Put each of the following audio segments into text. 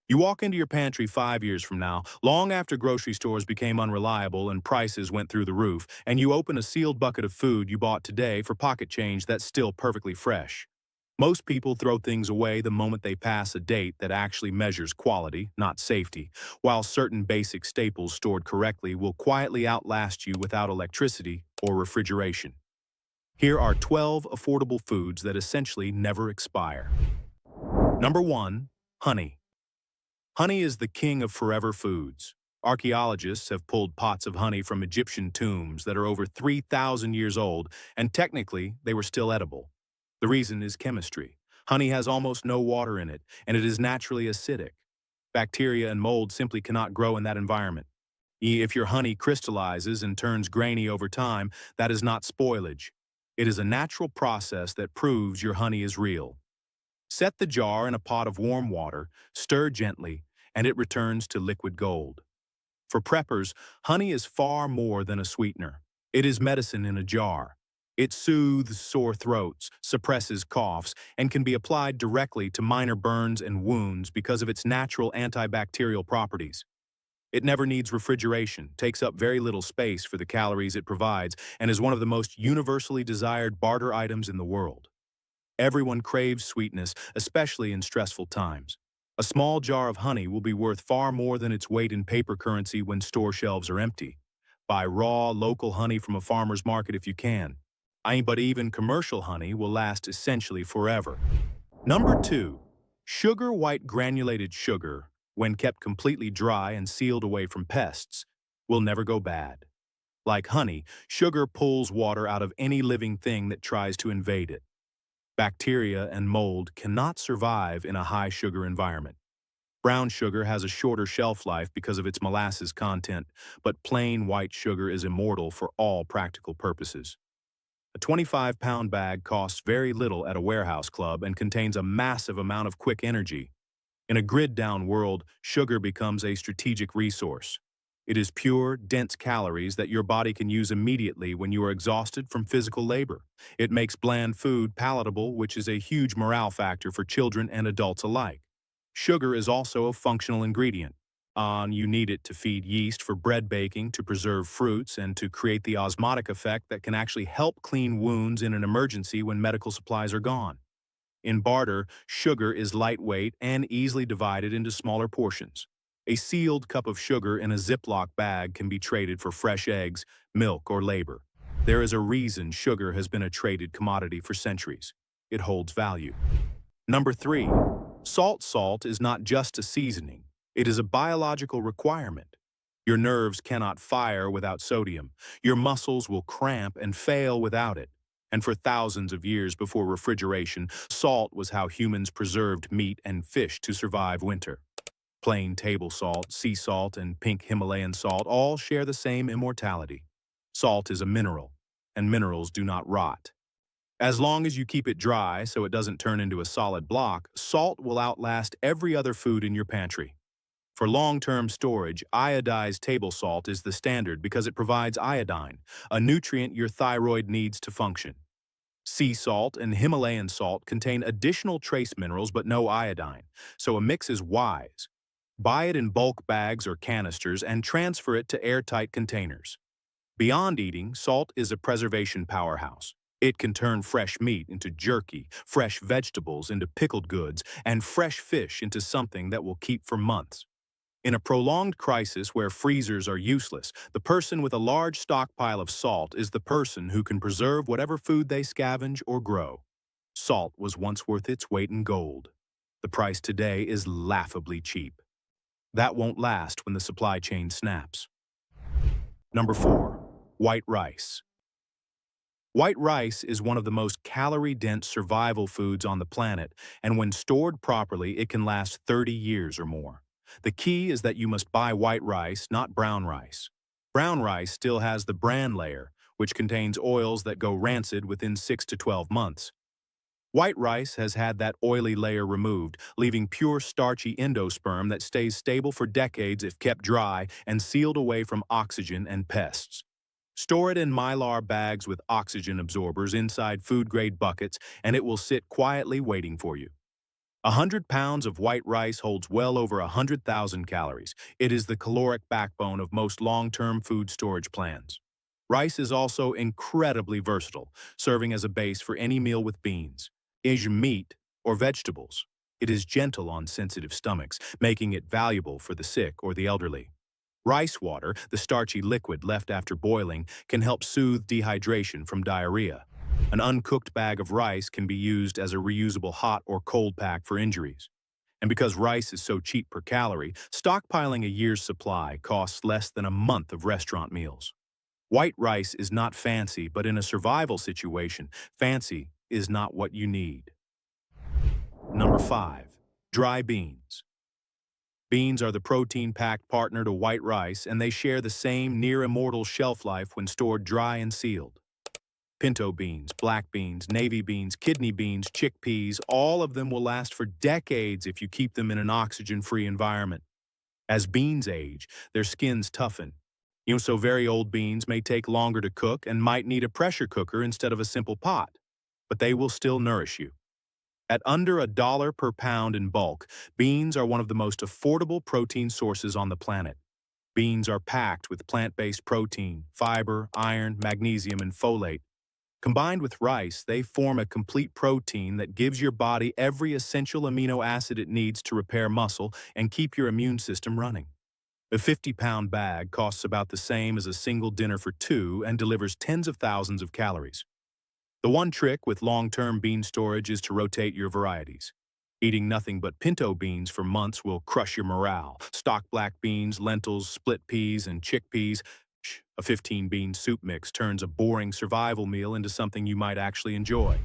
You walk into your pantry 5 years from now, long after grocery stores became unreliable and prices went through the roof, and you open a sealed bucket of food you bought today for pocket change that's still perfectly fresh. Most people throw things away the moment they pass a date that actually measures quality, not safety, while certain basic staples stored correctly will quietly outlast you without electricity or refrigeration. Here are 12 affordable foods that essentially never expire. Number 1. Honey. Honey is the king of forever foods. Archaeologists have pulled pots of honey from Egyptian tombs that are over 3,000 years old, and technically, they were still edible. The reason is chemistry. Honey has almost no water in it, and it is naturally acidic. Bacteria and mold simply cannot grow in that environment. If your honey crystallizes and turns grainy over time, that is not spoilage. It is a natural process that proves your honey is real. Set the jar in a pot of warm water, stir gently, and it returns to liquid gold. For preppers, honey is far more than a sweetener. It is medicine in a jar. It soothes sore throats, suppresses coughs, and can be applied directly to minor burns and wounds because of its natural antibacterial properties. It never needs refrigeration, takes up very little space for the calories it provides, and is one of the most universally desired barter items in the world. Everyone craves sweetness, especially in stressful times. A small jar of honey will be worth far more than its weight in paper currency when store shelves are empty. Buy raw, local honey from a farmer's market if you can. But even commercial honey will last essentially forever. Number 2. Sugar white granulated sugar, when kept completely dry and sealed away from pests, will never go bad. Like honey, sugar pulls water out of any living thing that tries to invade it. Bacteria and mold cannot survive in a high-sugar environment. Brown sugar has a shorter shelf life because of its molasses content, but plain white sugar is immortal for all practical purposes. A 25-pound bag costs very little at a warehouse club and contains a massive amount of quick energy. In a grid-down world, sugar becomes a strategic resource. It is pure, dense calories that your body can use immediately when you are exhausted from physical labor. It makes bland food palatable, which is a huge morale factor for children and adults alike. Sugar is also a functional ingredient. You need it to feed yeast for bread baking, to preserve fruits, and to create the osmotic effect that can actually help clean wounds in an emergency when medical supplies are gone. In barter, sugar is lightweight and easily divided into smaller portions. A sealed cup of sugar in a Ziploc bag can be traded for fresh eggs, milk, or labor. There is a reason sugar has been a traded commodity for centuries. It holds value. Number 3. Salt is not just a seasoning. It is a biological requirement. Your nerves cannot fire without sodium. Your muscles will cramp and fail without it. And for thousands of years before refrigeration, salt was how humans preserved meat and fish to survive winter. Plain table salt, sea salt, and pink Himalayan salt all share the same immortality. Salt is a mineral, and minerals do not rot. As long as you keep it dry so it doesn't turn into a solid block, salt will outlast every other food in your pantry. For long-term storage, iodized table salt is the standard because it provides iodine, a nutrient your thyroid needs to function. Sea salt and Himalayan salt contain additional trace minerals but no iodine, so a mix is wise. Buy it in bulk bags or canisters and transfer it to airtight containers. Beyond eating, salt is a preservation powerhouse. It can turn fresh meat into jerky, fresh vegetables into pickled goods, and fresh fish into something that will keep for months. In a prolonged crisis where freezers are useless, the person with a large stockpile of salt is the person who can preserve whatever food they scavenge or grow. Salt was once worth its weight in gold. The price today is laughably cheap. That won't last when the supply chain snaps. Number 4. White rice. White rice is one of the most calorie-dense survival foods on the planet, and when stored properly, it can last 30 years or more. The key is that you must buy white rice, not brown rice. Brown rice still has the bran layer, which contains oils that go rancid within 6 to 12 months. White rice has had that oily layer removed, leaving pure starchy endosperm that stays stable for decades if kept dry and sealed away from oxygen and pests. Store it in mylar bags with oxygen absorbers inside food-grade buckets, and it will sit quietly waiting for you. 100 pounds of white rice holds well over 100,000 calories. It is the caloric backbone of most long-term food storage plans. Rice is also incredibly versatile, serving as a base for any meal with beans, Asian meat, or vegetables. It is gentle on sensitive stomachs, making it valuable for the sick or the elderly. Rice water, the starchy liquid left after boiling, can help soothe dehydration from diarrhea. An uncooked bag of rice can be used as a reusable hot or cold pack for injuries. And because rice is so cheap per calorie, stockpiling a year's supply costs less than a month of restaurant meals. White rice is not fancy, but in a survival situation, fancy is not what you need. Number 5. Dry beans. Beans are the protein-packed partner to white rice, and they share the same near-immortal shelf life when stored dry and sealed. Pinto beans, black beans, navy beans, kidney beans, chickpeas, all of them will last for decades if you keep them in an oxygen-free environment. As beans age, their skins toughen. So very old beans may take longer to cook and might need a pressure cooker instead of a simple pot, but they will still nourish you. At under $1 per pound in bulk, beans are one of the most affordable protein sources on the planet. Beans are packed with plant-based protein, fiber, iron, magnesium, and folate. Combined with rice, they form a complete protein that gives your body every essential amino acid it needs to repair muscle and keep your immune system running. A 50-pound bag costs about the same as a single dinner for two and delivers tens of thousands of calories. The one trick with long-term bean storage is to rotate your varieties. Eating nothing but pinto beans for months will crush your morale. Stock black beans, lentils, split peas, and chickpeas. A 15-bean soup mix turns a boring survival meal into something you might actually enjoy.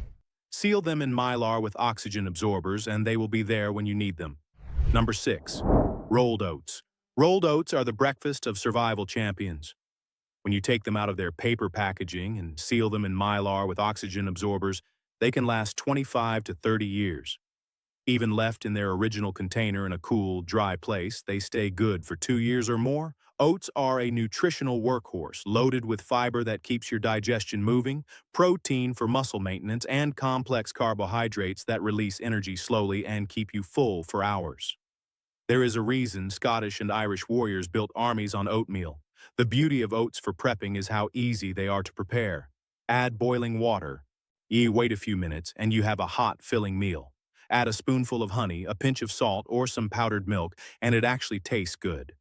Seal them in Mylar with oxygen absorbers, and they will be there when you need them. Number 6. Rolled oats. Rolled oats are the breakfast of survival champions. When you take them out of their paper packaging and seal them in Mylar with oxygen absorbers, they can last 25 to 30 years. Even left in their original container in a cool, dry place, they stay good for 2 years or more. Oats are a nutritional workhorse, loaded with fiber that keeps your digestion moving, protein for muscle maintenance, and complex carbohydrates that release energy slowly and keep you full for hours. There is a reason Scottish and Irish warriors built armies on oatmeal. The beauty of oats for prepping is how easy they are to prepare. Add boiling water. You wait a few minutes, and you have a hot, filling meal. Add a spoonful of honey, a pinch of salt, or some powdered milk, and it actually tastes good.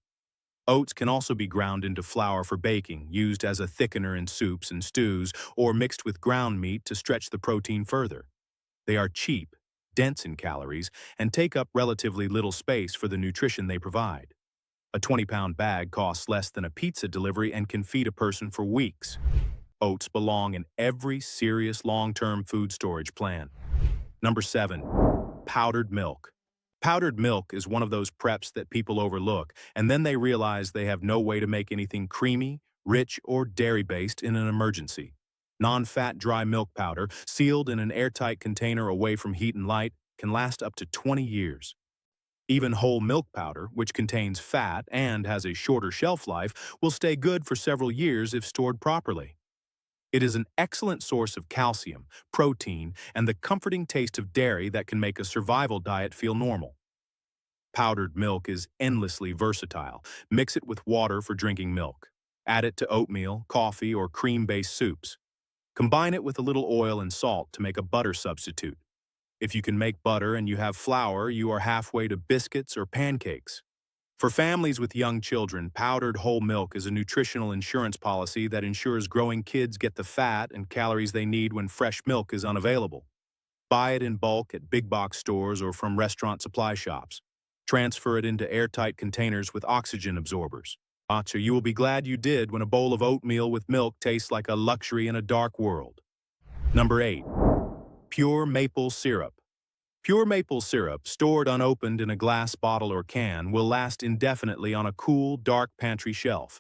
Oats can also be ground into flour for baking, used as a thickener in soups and stews, or mixed with ground meat to stretch the protein further. They are cheap, dense in calories, and take up relatively little space for the nutrition they provide. A 20-pound bag costs less than a pizza delivery and can feed a person for weeks. Oats belong in every serious long-term food storage plan. Number 7. Powdered milk. Powdered milk is one of those preps that people overlook, and then they realize they have no way to make anything creamy, rich, or dairy-based in an emergency. Non-fat dry milk powder, sealed in an airtight container away from heat and light, can last up to 20 years. Even whole milk powder, which contains fat and has a shorter shelf life, will stay good for several years if stored properly. It is an excellent source of calcium, protein, and the comforting taste of dairy that can make a survival diet feel normal. Powdered milk is endlessly versatile. Mix it with water for drinking milk. Add it to oatmeal, coffee, or cream-based soups. Combine it with a little oil and salt to make a butter substitute. If you can make butter and you have flour, you are halfway to biscuits or pancakes. For families with young children, powdered whole milk is a nutritional insurance policy that ensures growing kids get the fat and calories they need when fresh milk is unavailable. Buy it in bulk at big box stores or from restaurant supply shops. Transfer it into airtight containers with oxygen absorbers. So you will be glad you did when a bowl of oatmeal with milk tastes like a luxury in a dark world. Number 8. Pure maple syrup. Pure maple syrup, stored unopened in a glass bottle or can, will last indefinitely on a cool, dark pantry shelf.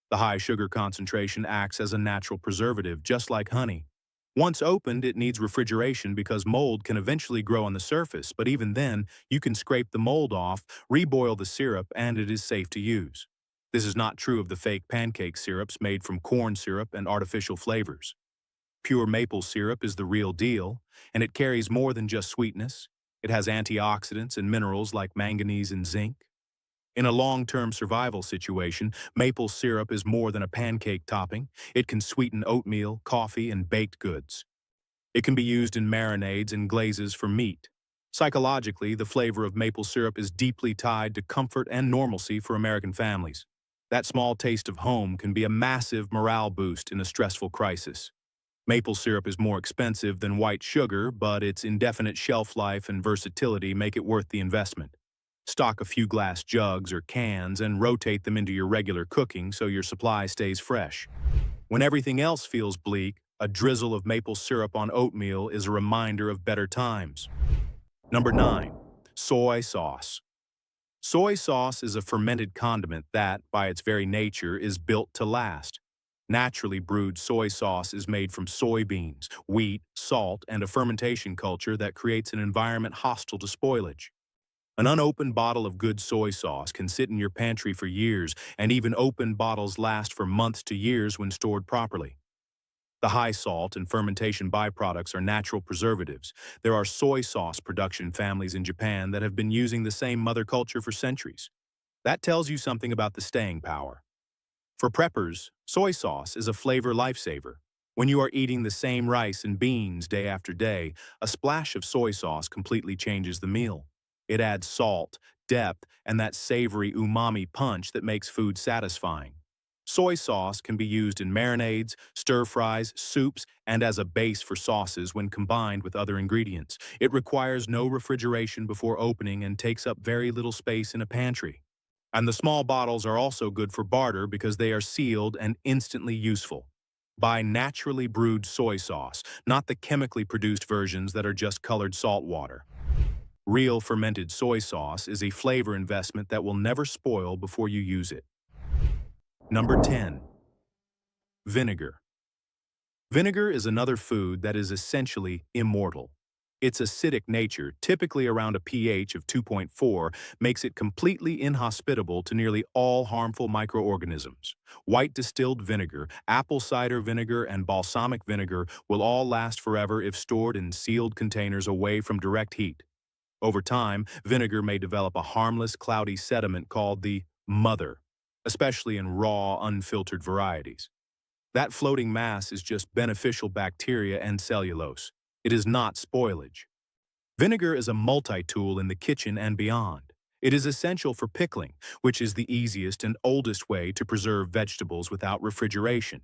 The high sugar concentration acts as a natural preservative, just like honey. Once opened, it needs refrigeration because mold can eventually grow on the surface, but even then, you can scrape the mold off, reboil the syrup, and it is safe to use. This is not true of the fake pancake syrups made from corn syrup and artificial flavors. Pure maple syrup is the real deal, and it carries more than just sweetness. It has antioxidants and minerals like manganese and zinc. In a long-term survival situation, maple syrup is more than a pancake topping. It can sweeten oatmeal, coffee, and baked goods. It can be used in marinades and glazes for meat. Psychologically, the flavor of maple syrup is deeply tied to comfort and normalcy for American families. That small taste of home can be a massive morale boost in a stressful crisis. Maple syrup is more expensive than white sugar, but its indefinite shelf life and versatility make it worth the investment. Stock a few glass jugs or cans and rotate them into your regular cooking so your supply stays fresh. When everything else feels bleak, a drizzle of maple syrup on oatmeal is a reminder of better times. Number 9. Soy sauce. Soy sauce is a fermented condiment that, by its very nature, is built to last. Naturally brewed soy sauce is made from soybeans, wheat, salt, and a fermentation culture that creates an environment hostile to spoilage. An unopened bottle of good soy sauce can sit in your pantry for years, and even open bottles last for months to years when stored properly. The high salt and fermentation byproducts are natural preservatives. There are soy sauce production families in Japan that have been using the same mother culture for centuries. That tells you something about the staying power. For preppers, soy sauce is a flavor lifesaver. When you are eating the same rice and beans day after day, a splash of soy sauce completely changes the meal. It adds salt, depth, and that savory umami punch that makes food satisfying. Soy sauce can be used in marinades, stir-fries, soups, and as a base for sauces when combined with other ingredients. It requires no refrigeration before opening and takes up very little space in a pantry. And the small bottles are also good for barter because they are sealed and instantly useful. Buy naturally brewed soy sauce, not the chemically produced versions that are just colored salt water. Real fermented soy sauce is a flavor investment that will never spoil before you use it. Number 10. Vinegar. Vinegar is another food that is essentially immortal. Its acidic nature, typically around a pH of 2.4, makes it completely inhospitable to nearly all harmful microorganisms. White distilled vinegar, apple cider vinegar, and balsamic vinegar will all last forever if stored in sealed containers away from direct heat. Over time, vinegar may develop a harmless, cloudy sediment called the mother, especially in raw, unfiltered varieties. That floating mass is just beneficial bacteria and cellulose. It is not spoilage. Vinegar is a multi-tool in the kitchen and beyond. It is essential for pickling, which is the easiest and oldest way to preserve vegetables without refrigeration.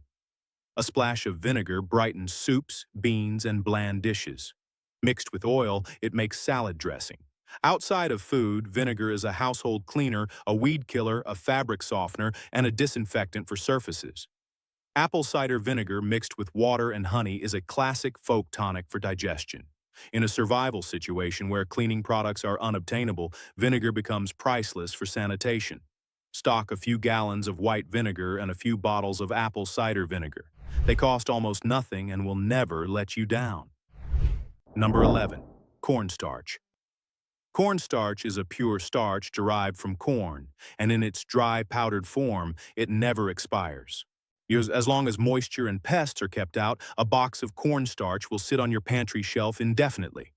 A splash of vinegar brightens soups, beans, and bland dishes. Mixed with oil, it makes salad dressing. Outside of food, vinegar is a household cleaner, a weed killer, a fabric softener, and a disinfectant for surfaces. Apple cider vinegar mixed with water and honey is a classic folk tonic for digestion. In a survival situation where cleaning products are unobtainable, vinegar becomes priceless for sanitation. Stock a few gallons of white vinegar and a few bottles of apple cider vinegar. They cost almost nothing and will never let you down. Number 11. Cornstarch. Cornstarch is a pure starch derived from corn, and in its dry, powdered form, it never expires. As long as moisture and pests are kept out, a box of cornstarch will sit on your pantry shelf indefinitely.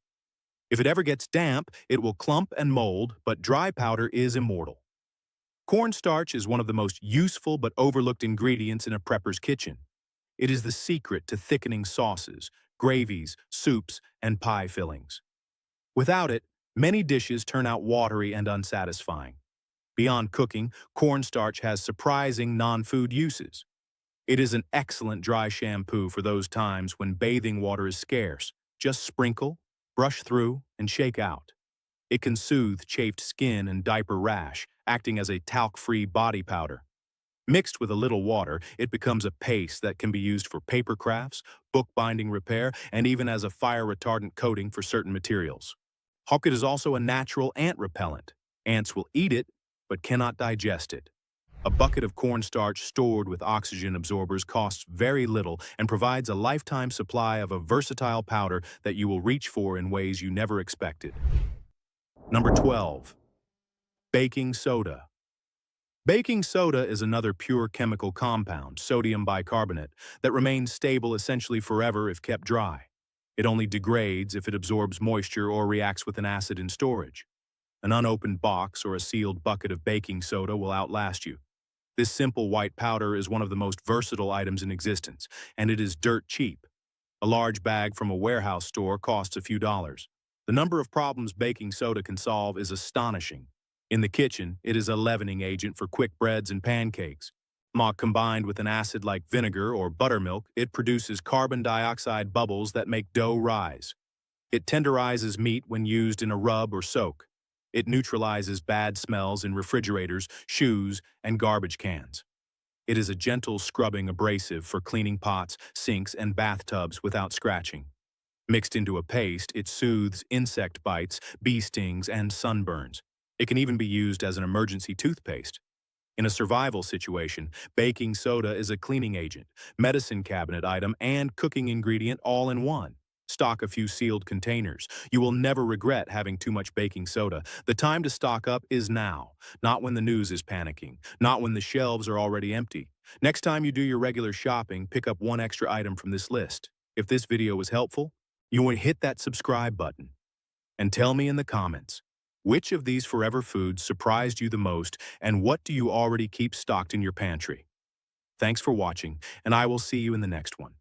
If it ever gets damp, it will clump and mold, but dry powder is immortal. Cornstarch is one of the most useful but overlooked ingredients in a prepper's kitchen. It is the secret to thickening sauces, gravies, soups, and pie fillings. Without it, many dishes turn out watery and unsatisfying. Beyond cooking, cornstarch has surprising non-food uses. It is an excellent dry shampoo for those times when bathing water is scarce. Just sprinkle, brush through, and shake out. It can soothe chafed skin and diaper rash, acting as a talc-free body powder. Mixed with a little water, it becomes a paste that can be used for paper crafts, bookbinding repair, and even as a fire-retardant coating for certain materials. It is also a natural ant repellent. Ants will eat it, but cannot digest it. A bucket of cornstarch stored with oxygen absorbers costs very little and provides a lifetime supply of a versatile powder that you will reach for in ways you never expected. Number 12. Baking soda. Baking soda is another pure chemical compound, sodium bicarbonate, that remains stable essentially forever if kept dry. It only degrades if it absorbs moisture or reacts with an acid in storage. An unopened box or a sealed bucket of baking soda will outlast you. This simple white powder is one of the most versatile items in existence, and it is dirt cheap. A large bag from a warehouse store costs a few dollars. The number of problems baking soda can solve is astonishing. In the kitchen, it is a leavening agent for quick breads and pancakes. Combined with an acid like vinegar or buttermilk, it produces carbon dioxide bubbles that make dough rise. It tenderizes meat when used in a rub or soak. It neutralizes bad smells in refrigerators, shoes, and garbage cans. It is a gentle scrubbing abrasive for cleaning pots, sinks, and bathtubs without scratching. Mixed into a paste, it soothes insect bites, bee stings, and sunburns. It can even be used as an emergency toothpaste. In a survival situation, baking soda is a cleaning agent, medicine cabinet item, and cooking ingredient all in one. Stock a few sealed containers. You will never regret having too much baking soda. The time to stock up is now, not when the news is panicking, not when the shelves are already empty. Next time you do your regular shopping, pick up one extra item from this list. If this video was helpful, you want to hit that subscribe button. And tell me in the comments, which of these forever foods surprised you the most, and what do you already keep stocked in your pantry? Thanks for watching, and I will see you in the next one.